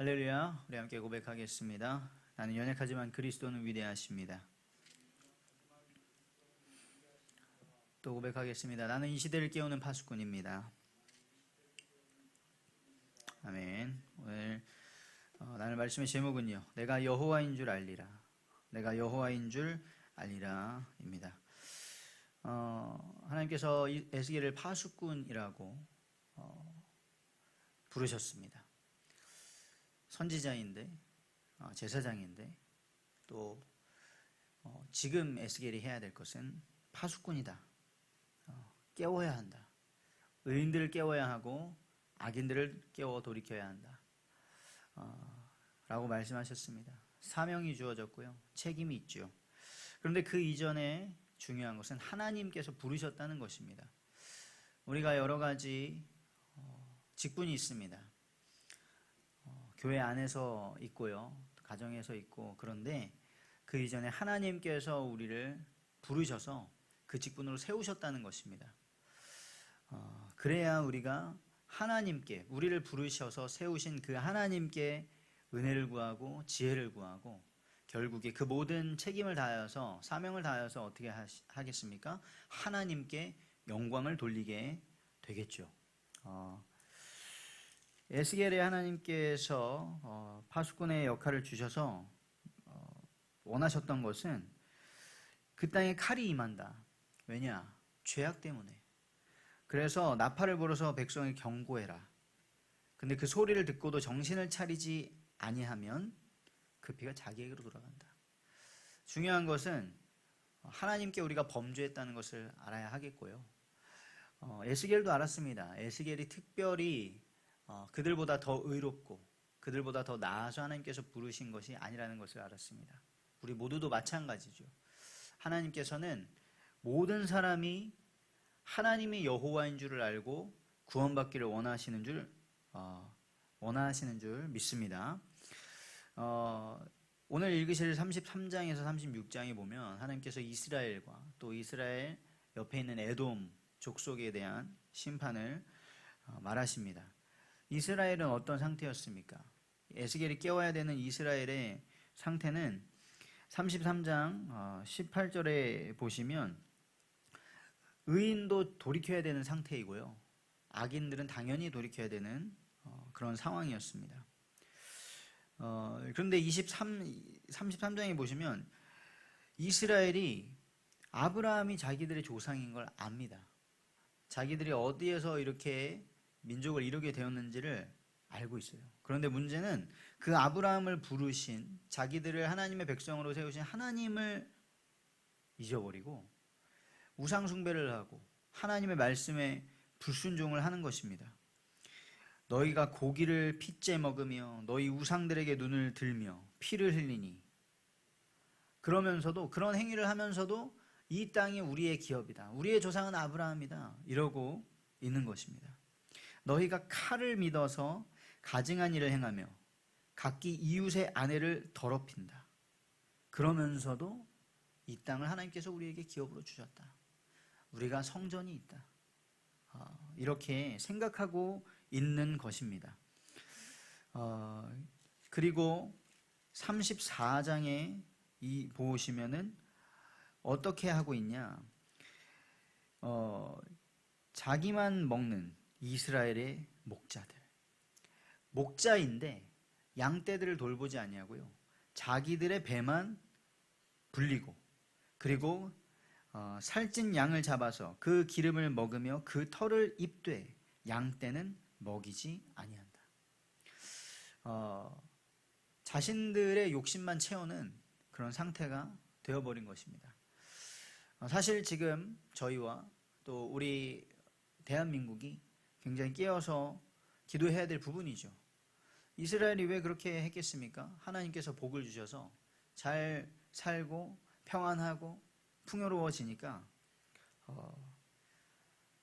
할렐루야. 우리 함께 고백하겠습니다. 나는 연약하지만 그리스도는 위대하십니다. 또 고백하겠습니다. 나는 이 시대를 깨우는 파수꾼입니다. 아멘. 오늘 나눌 말씀의 제목은요, 내가 여호와인 줄 알리라. 내가 여호와인 줄 알리라 입니다. 하나님께서 에스겔을 파수꾼이라고 부르셨습니다. 선지자인데, 제사장인데, 또 지금 에스겔이 해야 될 것은 파수꾼이다. 깨워야 한다. 의인들을 깨워야 하고 악인들을 깨워 돌이켜야 한다. 라고 말씀하셨습니다. 사명이 주어졌고요. 책임이 있죠. 그런데 그 이전에 중요한 것은 하나님께서 부르셨다는 것입니다. 우리가 여러 가지 직분이 있습니다. 교회 안에서 있고요, 가정에서 있고, 그런데 그 이전에 하나님께서 우리를 부르셔서 그 직분으로 세우셨다는 것입니다. 그래야 우리가 하나님께, 우리를 부르셔서 세우신 그 하나님께 은혜를 구하고 지혜를 구하고, 결국에 그 모든 책임을 다하여서, 사명을 다하여서 어떻게 하겠습니까? 하나님께 영광을 돌리게 되겠죠. 에스겔에 하나님께서 파수꾼의 역할을 주셔서 원하셨던 것은 그 땅에 칼이 임한다. 왜냐? 죄악 때문에. 그래서 나팔을 불어서 백성을 경고해라. 근데 그 소리를 듣고도 정신을 차리지 아니하면 그 피가 자기에게로 돌아간다. 중요한 것은 하나님께 우리가 범죄했다는 것을 알아야 하겠고요. 에스겔도 알았습니다. 에스겔이 특별히 그들보다 더 의롭고 그들보다 더 나아서 하나님께서 부르신 것이 아니라는 것을 알았습니다. 우리 모두도 마찬가지죠. 하나님께서는 모든 사람이 하나님이 여호와인 줄을 알고 구원받기를 원하시는 줄 믿습니다. 오늘 읽으실 33장에서 36장에 보면 하나님께서 이스라엘과 또 이스라엘 옆에 있는 에돔 족속에 대한 심판을 말하십니다. 이스라엘은 어떤 상태였습니까? 에스겔이 깨워야 되는 이스라엘의 상태는 33장 18절에 보시면 의인도 돌이켜야 되는 상태이고요, 악인들은 당연히 돌이켜야 되는 그런 상황이었습니다. 그런데 33장에 보시면 이스라엘이 아브라함이 자기들의 조상인 걸 압니다. 자기들이 어디에서 이렇게 민족을 이루게 되었는지를 알고 있어요. 그런데 문제는 그 아브라함을 부르신, 자기들을 하나님의 백성으로 세우신 하나님을 잊어버리고 우상 숭배를 하고 하나님의 말씀에 불순종을 하는 것입니다. 너희가 고기를 핏째 먹으며 너희 우상들에게 눈을 들며 피를 흘리니, 그러면서도, 그런 행위를 하면서도 이 땅이 우리의 기업이다, 우리의 조상은 아브라함이다, 이러고 있는 것입니다. 너희가 칼을 믿어서 가증한 일을 행하며 각기 이웃의 아내를 더럽힌다. 그러면서도 이 땅을 하나님께서 우리에게 기업으로 주셨다. 우리가 성전이 있다. 이렇게 생각하고 있는 것입니다. 그리고 34장에 보시면은 어떻게 하고 있냐? 자기만 먹는 이스라엘의 목자인데 양떼들을 돌보지 아니하고요, 자기들의 배만 불리고, 그리고 살찐 양을 잡아서 그 기름을 먹으며 그 털을 입되 양떼는 먹이지 아니한다. 자신들의 욕심만 채우는 그런 상태가 되어버린 것입니다. 사실 지금 저희와 또 우리 대한민국이 굉장히 깨어서 기도해야 될 부분이죠. 이스라엘이 왜 그렇게 했겠습니까? 하나님께서 복을 주셔서 잘 살고 평안하고 풍요로워지니까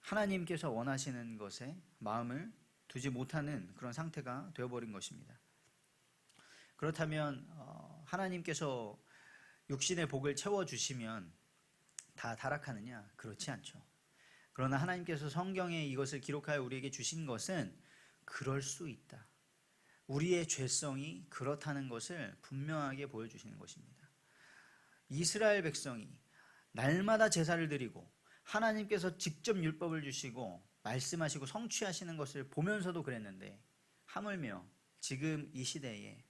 하나님께서 원하시는 것에 마음을 두지 못하는 그런 상태가 되어버린 것입니다. 그렇다면 하나님께서 육신의 복을 채워주시면 다 타락하느냐? 그렇지 않죠. 그러나 하나님께서 성경에 이것을 기록하여 우리에게 주신 것은 그럴 수 있다. 우리의 죄성이 그렇다는 것을 분명하게 보여주시는 것입니다. 이스라엘 백성이 날마다 제사를 드리고 하나님께서 직접 율법을 주시고 말씀하시고 성취하시는 것을 보면서도 그랬는데 하물며 지금 이 시대에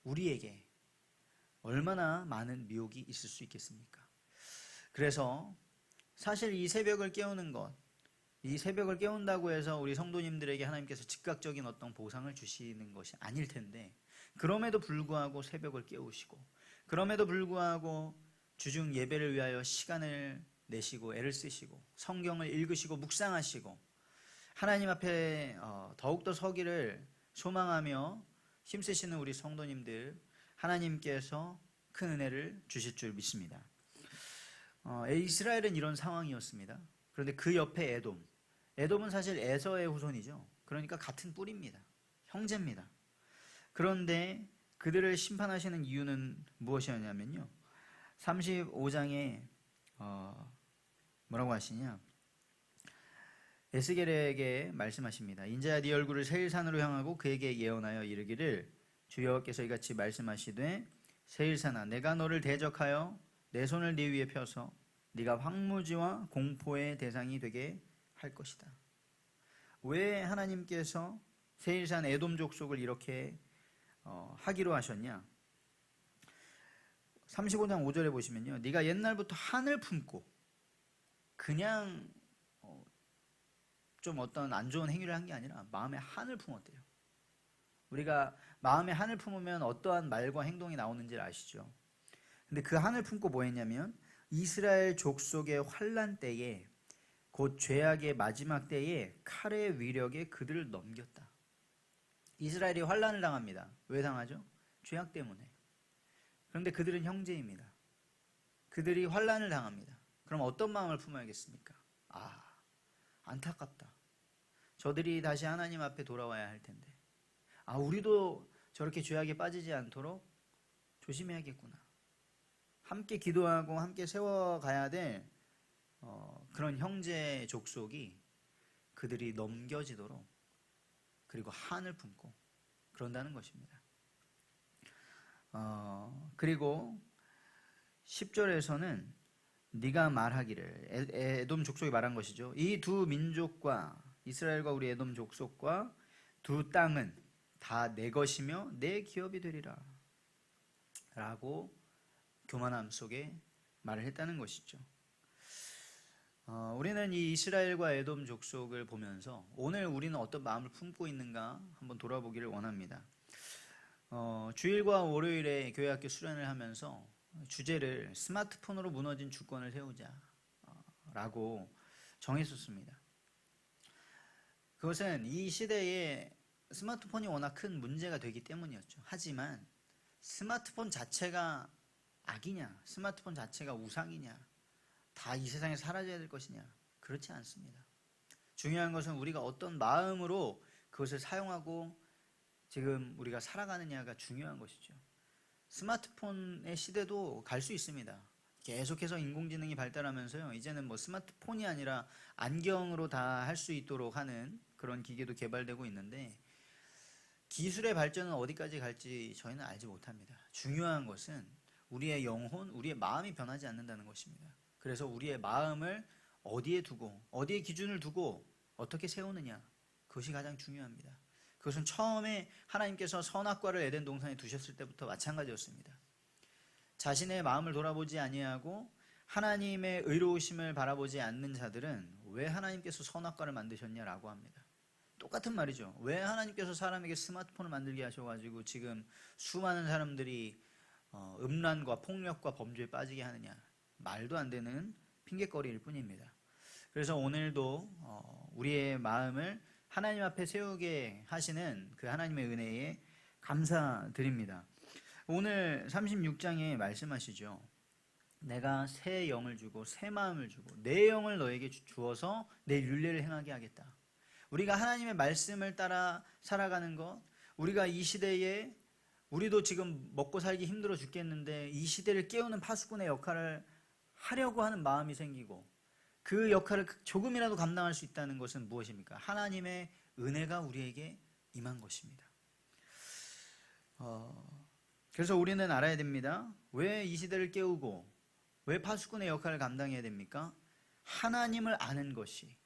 우리에게 얼마나 많은 미혹이 있을 수 있겠습니까? 그래서 사실 이 새벽을 깨우는 것, 이 새벽을 깨운다고 해서 우리 성도님들에게 하나님께서 즉각적인 어떤 보상을 주시는 것이 아닐 텐데, 그럼에도 불구하고 새벽을 깨우시고, 그럼에도 불구하고 주중 예배를 위하여 시간을 내시고 애를 쓰시고 성경을 읽으시고 묵상하시고 하나님 앞에 더욱더 서기를 소망하며 힘쓰시는 우리 성도님들, 하나님께서 큰 은혜를 주실 줄 믿습니다. 이스라엘은 이런 상황이었습니다. 그런데 그 옆에 에돔은 사실 에서의 후손이죠. 그러니까 같은 뿌리입니다. 형제입니다. 그런데 그들을 심판하시는 이유는 무엇이었냐면요, 35장에 뭐라고 하시냐, 에스겔에게 말씀하십니다. 인자야 네 얼굴을 세일산으로 향하고 그에게 예언하여 이르기를 주 여호와께서 이같이 말씀하시되 세일산아 내가 너를 대적하여 내 손을 네 위에 펴서 네가 황무지와 공포의 대상이 되게 할 것이다. 왜 하나님께서 세일산 에돔 족속을 이렇게 하기로 하셨냐? 35장 5절에 보시면요, 네가 옛날부터 한을 품고 그냥 좀 어떤 안 좋은 행위를 한 게 아니라 마음에 한을 품었대요. 우리가 마음에 한을 품으면 어떠한 말과 행동이 나오는지 아시죠? 근데 그 한을 품고 뭐 했냐면 이스라엘 족속의 환난 때에, 곧 죄악의 마지막 때에 칼의 위력에 그들을 넘겼다. 이스라엘이 환난을 당합니다. 왜 당하죠? 죄악 때문에. 그런데 그들은 형제입니다. 그들이 환난을 당합니다. 그럼 어떤 마음을 품어야겠습니까? 안타깝다. 저들이 다시 하나님 앞에 돌아와야 할 텐데, 우리도 저렇게 죄악에 빠지지 않도록 조심해야겠구나. 함께 기도하고 함께 세워가야 될 그런 형제 족속이 그들이 넘겨지도록, 그리고 한을 품고 그런다는 것입니다. 그리고 10절에서는 네가 말하기를, 에돔 족속이 말한 것이죠. 이 두 민족과 이스라엘과 우리 에돔 족속과 두 땅은 다 내 것이며 내 기업이 되리라 라고 교만함 속에 말을 했다는 것이죠. 우리는 이 이스라엘과 에돔 족속을 보면서 오늘 우리는 어떤 마음을 품고 있는가 한번 돌아보기를 원합니다. 주일과 월요일에 교회학교 수련을 하면서 주제를 스마트폰으로 무너진 주권을 세우자 라고 정했었습니다. 그것은 이 시대에 스마트폰이 워낙 큰 문제가 되기 때문이었죠. 하지만 스마트폰 자체가 악이냐, 스마트폰 자체가 우상이냐, 다 이 세상에 사라져야 될 것이냐, 그렇지 않습니다. 중요한 것은 우리가 어떤 마음으로 그것을 사용하고 지금 우리가 살아가느냐가 중요한 것이죠. 스마트폰의 시대도 갈 수 있습니다. 계속해서 인공지능이 발달하면서요, 이제는 뭐 스마트폰이 아니라 안경으로 다 할 수 있도록 하는 그런 기계도 개발되고 있는데, 기술의 발전은 어디까지 갈지 저희는 알지 못합니다. 중요한 것은 우리의 영혼, 우리의 마음이 변하지 않는다는 것입니다. 그래서 우리의 마음을 어디에 두고, 어디에 기준을 두고 어떻게 세우느냐, 그것이 가장 중요합니다. 그것은 처음에 하나님께서 선악과를 에덴 동산에 두셨을 때부터 마찬가지였습니다. 자신의 마음을 돌아보지 아니하고 하나님의 의로우심을 바라보지 않는 자들은 왜 하나님께서 선악과를 만드셨냐라고 합니다. 똑같은 말이죠. 왜 하나님께서 사람에게 스마트폰을 만들게 하셔가지고 지금 수많은 사람들이 음란과 폭력과 범죄에 빠지게 하느냐, 말도 안 되는 핑계거리일 뿐입니다. 그래서 오늘도 우리의 마음을 하나님 앞에 세우게 하시는 그 하나님의 은혜에 감사드립니다. 오늘 36장에 말씀하시죠. 내가 새 영을 주고 새 마음을 주고 내 영을 너에게 주어서 내 율례를 행하게 하겠다. 우리가 하나님의 말씀을 따라 살아가는 것, 우리가 이 시대에 우리도 지금 먹고 살기 힘들어 죽겠는데 이 시대를 깨우는 파수꾼의 역할을 하려고 하는 마음이 생기고, 그 역할을 조금이라도 감당할 수 있다는 것은 무엇입니까? 하나님의 은혜가 우리에게 임한 것입니다. 그래서 우리는 알아야 됩니다. 왜 이 시대를 깨우고 왜 파수꾼의 역할을 감당해야 됩니까? 하나님을 아는 것이,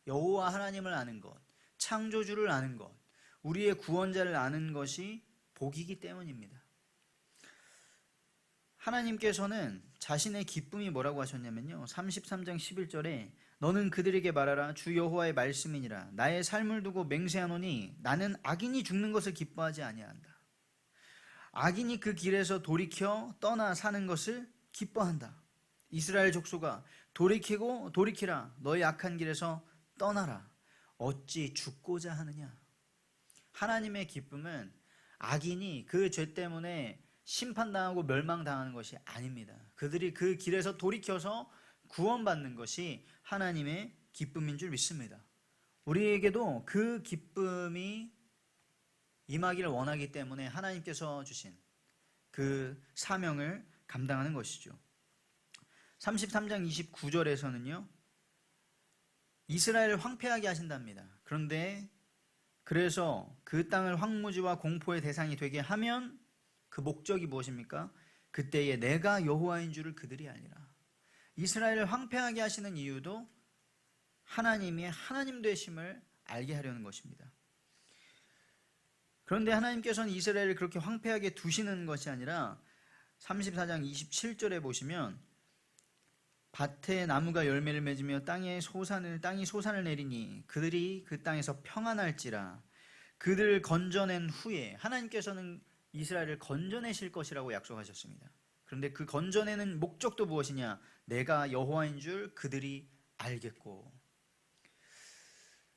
여호와 하나님을 아는 것, 창조주를 아는 것, 우리의 구원자를 아는 것이 복이기 때문입니다. 하나님께서는 자신의 기쁨이 뭐라고 하셨냐면요, 33장 11절에 너는 그들에게 말하라. 주 여호와의 말씀이니라. 나의 삶을 두고 맹세하노니 나는 악인이 죽는 것을 기뻐하지 아니한다. 악인이 그 길에서 돌이켜 떠나 사는 것을 기뻐한다. 이스라엘 족속아, 돌이키라. 너의 악한 길에서 떠나라. 어찌 죽고자 하느냐. 하나님의 기쁨은 악인이 그 죄 때문에 심판당하고 멸망당하는 것이 아닙니다. 그들이 그 길에서 돌이켜서 구원받는 것이 하나님의 기쁨인 줄 믿습니다. 우리에게도 그 기쁨이 임하기를 원하기 때문에 하나님께서 주신 그 사명을 감당하는 것이죠. 33장 29절에서는요, 이스라엘을 황폐하게 하신답니다. 그런데 그래서 그 땅을 황무지와 공포의 대상이 되게 하면 그 목적이 무엇입니까? 그때에 내가 여호와인 줄을 그들이 알리라. 이스라엘을 황폐하게 하시는 이유도 하나님이 하나님 되심을 알게 하려는 것입니다. 그런데 하나님께서는 이스라엘을 그렇게 황폐하게 두시는 것이 아니라 34장 27절에 보시면 밭에 나무가 열매를 맺으며 땅이 소산을 내리니 그들이 그 땅에서 평안할지라. 그들을 건져낸 후에 하나님께서는 이스라엘을 건져내실 것이라고 약속하셨습니다. 그런데 그 건져내는 목적도 무엇이냐? 내가 여호와인 줄 그들이 알겠고.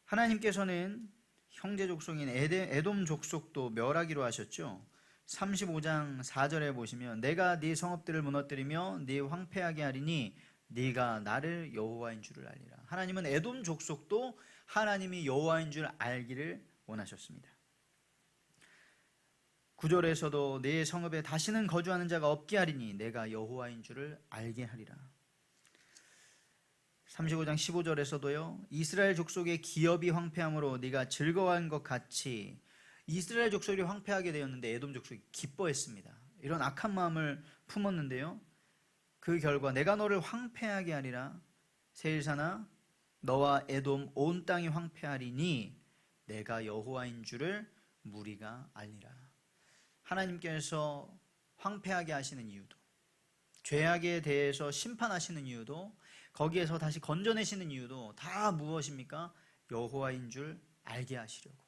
하나님께서는 형제 족속인 에돔 족속도 멸하기로 하셨죠. 35장 4절에 보시면 내가 네 성읍들을 무너뜨리며 네 황폐하게 하리니 네가 나를 여호와인 줄을 알리라. 하나님은 에돔 족속도 하나님이 여호와인 줄 알기를 원하셨습니다. 9절에서도 네 성읍에 다시는 거주하는 자가 없게 하리니 내가 여호와인 줄을 알게 하리라. 35장 15절에서도요, 이스라엘 족속의 기업이 황폐함으로 네가 즐거워한 것 같이. 이스라엘 족속이 황폐하게 되었는데 에돔 족속이 기뻐했습니다. 이런 악한 마음을 품었는데요, 그 결과 내가 너를 황폐하게 하리라. 세일사나 너와 에돔 온 땅이 황폐하리니 내가 여호와인 줄을 무리가 알리라. 하나님께서 황폐하게 하시는 이유도, 죄악에 대해서 심판하시는 이유도, 거기에서 다시 건져내시는 이유도 다 무엇입니까? 여호와인 줄 알게 하시려고.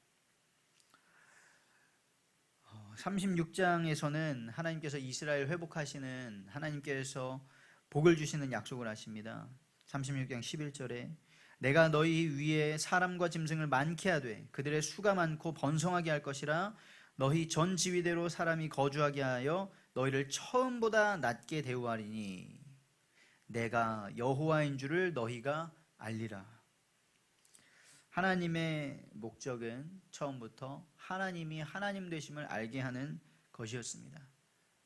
36장에서는 하나님께서 이스라엘 회복하시는, 하나님께서 복을 주시는 약속을 하십니다. 36장 11절에 내가 너희 위에 사람과 짐승을 많게 하되 그들의 수가 많고 번성하게 할 것이라. 너희 전 지위대로 사람이 거주하게 하여 너희를 처음보다 낮게 대우하리니 내가 여호와인 줄을 너희가 알리라. 하나님의 목적은 처음부터 하나님이 하나님 되심을 알게 하는 것이었습니다.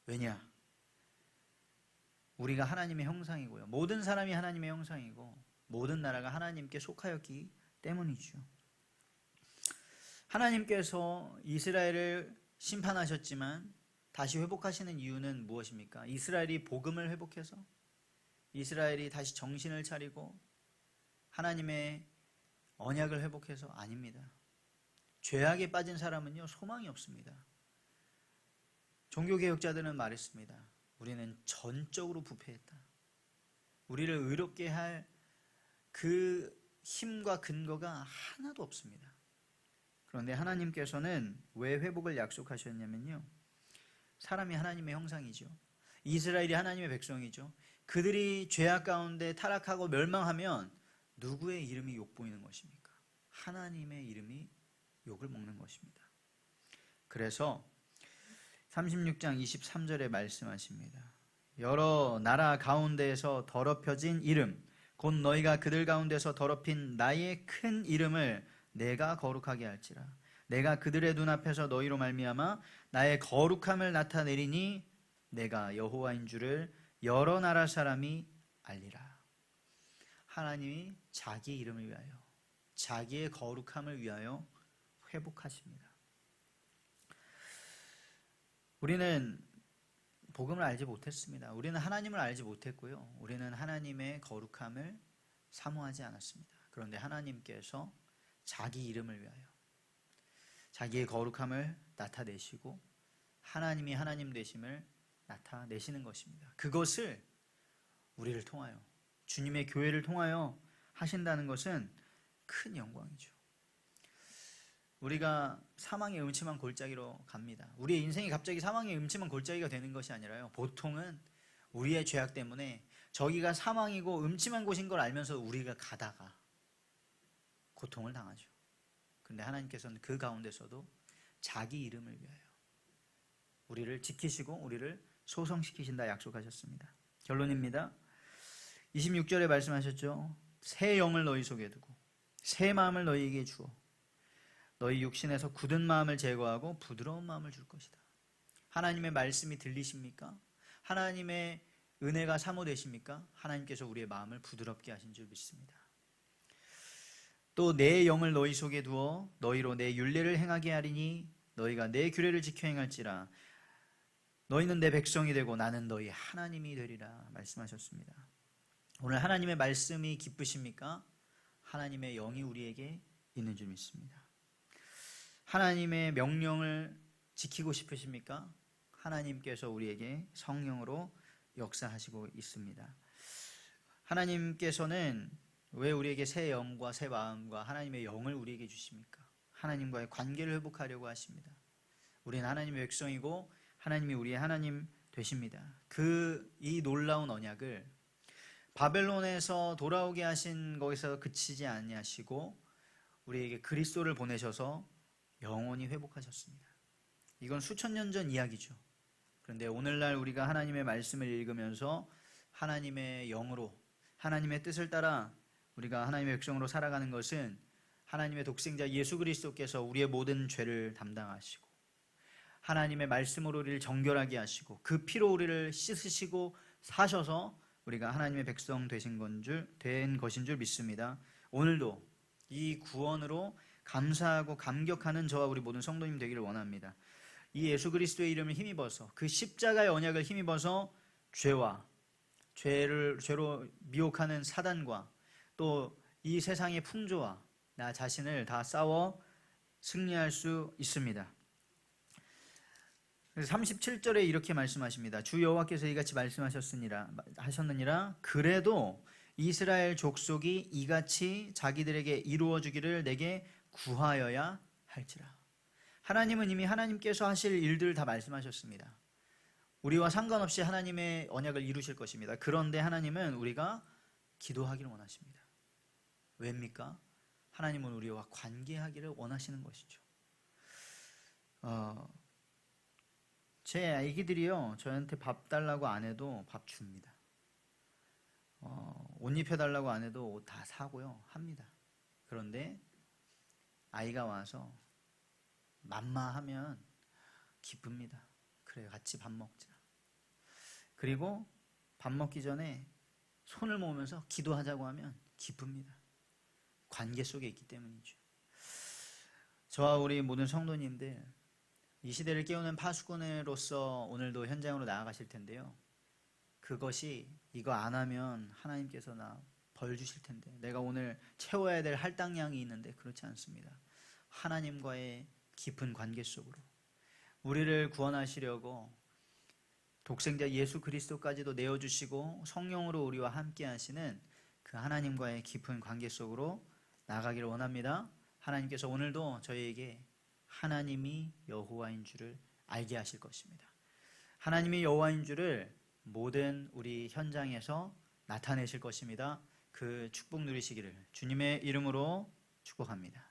왜냐? 우리가 하나님의 형상이고요, 모든 사람이 하나님의 형상이고 모든 나라가 하나님께 속하였기 때문이죠. 하나님께서 이스라엘을 심판하셨지만 다시 회복하시는 이유는 무엇입니까? 이스라엘이 복음을 회복해서, 이스라엘이 다시 정신을 차리고 하나님의 언약을 회복해서? 아닙니다. 죄악에 빠진 사람은요, 소망이 없습니다. 종교개혁자들은 말했습니다. 우리는 전적으로 부패했다. 우리를 의롭게 할 그 힘과 근거가 하나도 없습니다. 그런데 하나님께서는 왜 회복을 약속하셨냐면요, 사람이 하나님의 형상이죠. 이스라엘이 하나님의 백성이죠. 그들이 죄악 가운데 타락하고 멸망하면 누구의 이름이 욕보이는 것입니까? 하나님의 이름이 욕을 먹는 것입니다. 그래서 36장 23절에 말씀하십니다. 여러 나라 가운데에서 더럽혀진 이름, 곧 너희가 그들 가운데서 더럽힌 나의 큰 이름을 내가 거룩하게 할지라. 내가 그들의 눈앞에서 너희로 말미암아 나의 거룩함을 나타내리니 내가 여호와인 줄을 여러 나라 사람이 알리라. 하나님이 자기 이름을 위하여, 자기의 거룩함을 위하여 회복하십니다. 우리는 복음을 알지 못했습니다. 우리는 하나님을 알지 못했고요. 우리는 하나님의 거룩함을 사모하지 않았습니다. 그런데 하나님께서 자기 이름을 위하여 자기의 거룩함을 나타내시고 하나님이 하나님 되심을 나타내시는 것입니다. 그것을 우리를 통하여 주님의 교회를 통하여 하신다는 것은 큰 영광이죠. 우리가 사망의 음침한 골짜기로 갑니다. 우리의 인생이 갑자기 사망의 음침한 골짜기가 되는 것이 아니라요. 보통은 우리의 죄악 때문에 저기가 사망이고 음침한 곳인 걸 알면서 우리가 가다가 고통을 당하죠. 그런데 하나님께서는 그 가운데서도 자기 이름을 위하여 우리를 지키시고 우리를 소성시키신다 약속하셨습니다. 결론입니다. 26절에 말씀하셨죠. 새 영을 너희 속에 두고 새 마음을 너희에게 주어 너희 육신에서 굳은 마음을 제거하고 부드러운 마음을 줄 것이다. 하나님의 말씀이 들리십니까? 하나님의 은혜가 사모되십니까? 하나님께서 우리의 마음을 부드럽게 하신 줄 믿습니다. 또 내 영을 너희 속에 두어 너희로 내 율례를 행하게 하리니 너희가 내 규례를 지켜 행할지라 너희는 내 백성이 되고 나는 너희 하나님이 되리라 말씀하셨습니다. 오늘 하나님의 말씀이 기쁘십니까? 하나님의 영이 우리에게 있는 줄 믿습니다. 하나님의 명령을 지키고 싶으십니까? 하나님께서 우리에게 성령으로 역사하시고 있습니다. 하나님께서는 왜 우리에게 새 영과 새 마음과 하나님의 영을 우리에게 주십니까? 하나님과의 관계를 회복하려고 하십니다. 우리는 하나님의 백성이고 하나님이 우리의 하나님 되십니다. 이 놀라운 언약을 바벨론에서 돌아오게 하신 거기서 그치지 아니하시고 우리에게 그리스도를 보내셔서 영원히 회복하셨습니다. 이건 수천 년 전 이야기죠. 그런데 오늘날 우리가 하나님의 말씀을 읽으면서 하나님의 영으로 하나님의 뜻을 따라 우리가 하나님의 백성으로 살아가는 것은 하나님의 독생자 예수 그리스도께서 우리의 모든 죄를 담당하시고 하나님의 말씀으로 우리를 정결하게 하시고 그 피로 우리를 씻으시고 사셔서 우리가 하나님의 백성 된 것인 줄 믿습니다. 오늘도 이 구원으로 감사하고 감격하는 저와 우리 모든 성도님 되기를 원합니다. 이 예수 그리스도의 이름을 힘입어서 그 십자가의 언약을 힘입어서 죄로 미혹하는 사단과 또 이 세상의 풍조와 나 자신을 다 싸워 승리할 수 있습니다. 37절에 이렇게 말씀하십니다. 주 여호와께서 이같이 말씀하셨느니라 그래도 이스라엘 족속이 이같이 자기들에게 이루어 주기를 내게 구하여야 할지라. 하나님은 이미 하나님께서 하실 일들을 다 말씀하셨습니다. 우리와 상관없이 하나님의 언약을 이루실 것입니다. 그런데 하나님은 우리가 기도하기를 원하십니다. 왜입니까? 하나님은 우리와 관계하기를 원하시는 것이죠. 제 아기들이요 저한테 밥 달라고 안 해도 밥 줍니다. 옷 입혀달라고 안 해도 옷 다 사고요 합니다. 그런데 아이가 와서 맘마 하면 기쁩니다. 그래 같이 밥 먹자. 그리고 밥 먹기 전에 손을 모으면서 기도하자고 하면 기쁩니다. 관계 속에 있기 때문이죠. 저와 우리 모든 성도님들 이 시대를 깨우는 파수꾼으로서 오늘도 현장으로 나아가실 텐데요. 그것이 이거 안 하면 하나님께서 나 벌 주실 텐데 내가 오늘 채워야 될 할당량이 있는데 그렇지 않습니다. 하나님과의 깊은 관계 속으로 우리를 구원하시려고 독생자 예수 그리스도까지도 내어주시고 성령으로 우리와 함께 하시는 그 하나님과의 깊은 관계 속으로 나가기를 원합니다. 하나님께서 오늘도 저희에게 하나님이 여호와인 줄을 알게 하실 것입니다. 하나님이 여호와인 줄을 모든 우리 현장에서 나타내실 것입니다. 그 축복 누리시기를 주님의 이름으로 축복합니다.